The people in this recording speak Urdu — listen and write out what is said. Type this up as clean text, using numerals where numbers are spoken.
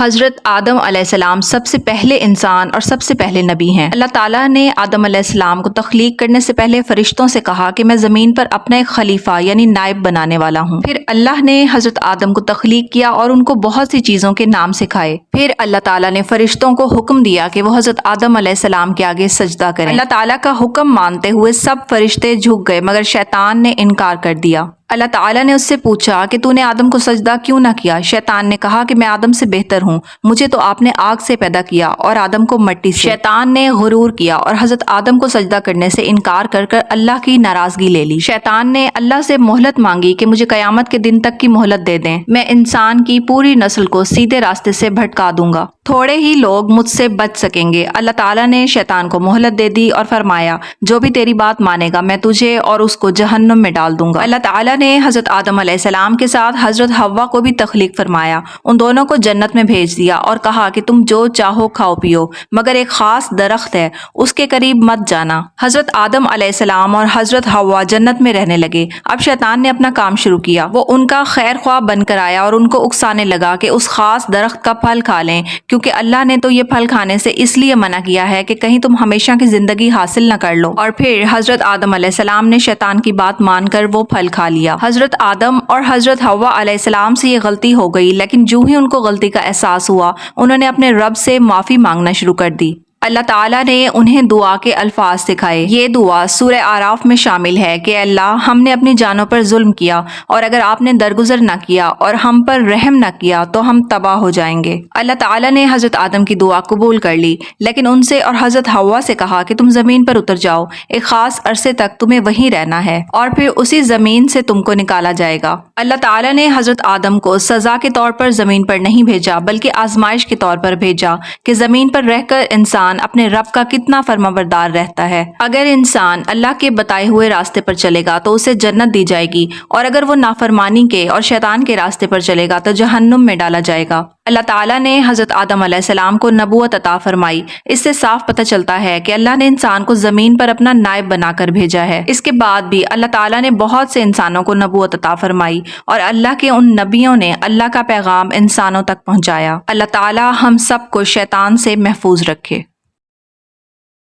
حضرت آدم علیہ السلام سب سے پہلے انسان اور سب سے پہلے نبی ہیں۔ اللہ تعالیٰ نے آدم علیہ السلام کو تخلیق کرنے سے پہلے فرشتوں سے کہا کہ میں زمین پر اپنا ایک خلیفہ یعنی نائب بنانے والا ہوں۔ پھر اللہ نے حضرت آدم کو تخلیق کیا اور ان کو بہت سی چیزوں کے نام سکھائے۔ پھر اللہ تعالیٰ نے فرشتوں کو حکم دیا کہ وہ حضرت آدم علیہ السلام کے آگے سجدہ کریں۔ اللہ تعالیٰ کا حکم مانتے ہوئے سب فرشتے جھک گئے مگر شیطان نے انکار کر دیا۔ اللہ تعالیٰ نے اس سے پوچھا کہ تو نے آدم کو سجدہ کیوں نہ کیا؟ شیطان نے کہا کہ میں آدم سے بہتر ہوں، مجھے تو آپ نے آگ سے پیدا کیا اور آدم کو مٹی سے۔ شیطان نے غرور کیا اور حضرت آدم کو سجدہ کرنے سے انکار کر کر اللہ کی ناراضگی لے لی۔ شیطان نے اللہ سے مہلت مانگی کہ مجھے قیامت کے دن تک کی مہلت دے دیں، میں انسان کی پوری نسل کو سیدھے راستے سے بھٹکا دوں گا، تھوڑے ہی لوگ مجھ سے بچ سکیں گے۔ اللہ تعالیٰ نے شیطان کو مہلت دے دی اور فرمایا جو بھی تیری بات مانے گا میں تجھے اور اس کو جہنم میں ڈال دوں گا۔ اللہ تعالیٰ نے حضرت آدم علیہ السلام کے ساتھ حضرت حوا کو بھی تخلیق فرمایا، ان دونوں کو جنت میں بھیج دیا اور کہا کہ تم جو چاہو کھاؤ پیو مگر ایک خاص درخت ہے اس کے قریب مت جانا۔ حضرت آدم علیہ السلام اور حضرت حوا جنت میں رہنے لگے۔ اب شیطان نے اپنا کام شروع کیا، وہ ان کا خیر خواہ بن کر آیا اور ان کو اکسانے لگا کہ اس خاص درخت کا پھل کھا لیں کیونکہ اللہ نے تو یہ پھل کھانے سے اس لیے منع کیا ہے کہ کہیں تم ہمیشہ کی زندگی حاصل نہ کر لو۔ اور پھر حضرت آدم علیہ السلام نے شیطان کی بات مان کر وہ پھل کھا لیا۔ حضرت آدم اور حضرت حوا علیہ السلام سے یہ غلطی ہو گئی، لیکن جو ہی ان کو غلطی کا احساس ہوا انہوں نے اپنے رب سے معافی مانگنا شروع کر دی۔ اللہ تعالیٰ نے انہیں دعا کے الفاظ سکھائے۔ یہ دعا سورہ اعراف میں شامل ہے کہ اللہ ہم نے اپنی جانوں پر ظلم کیا اور اگر آپ نے درگزر نہ کیا اور ہم پر رحم نہ کیا تو ہم تباہ ہو جائیں گے۔ اللہ تعالیٰ نے حضرت آدم کی دعا قبول کر لی لیکن ان سے اور حضرت حوا سے کہا کہ تم زمین پر اتر جاؤ، ایک خاص عرصے تک تمہیں وہیں رہنا ہے اور پھر اسی زمین سے تم کو نکالا جائے گا۔ اللہ تعالیٰ نے حضرت آدم کو سزا کے طور پر زمین پر نہیں بھیجا بلکہ آزمائش کے طور پر بھیجا کہ زمین پر رہ کر انسان اپنے رب کا کتنا فرمانبردار رہتا ہے۔ اگر انسان اللہ کے بتائے ہوئے راستے پر چلے گا تو اسے جنت دی جائے گی اور اگر وہ نافرمانی کے اور شیطان کے راستے پر چلے گا تو جہنم میں ڈالا جائے گا۔ اللہ تعالیٰ نے حضرت آدم علیہ السلام کو نبوت عطا فرمائی۔ اس سے صاف پتہ چلتا ہے کہ اللہ نے انسان کو زمین پر اپنا نائب بنا کر بھیجا ہے۔ اس کے بعد بھی اللہ تعالیٰ نے بہت سے انسانوں کو نبوت عطا فرمائی اور اللہ کے ان نبیوں نے اللہ کا پیغام انسانوں تک پہنچایا۔ اللہ تعالیٰ ہم سب کو شیطان سے محفوظ رکھے۔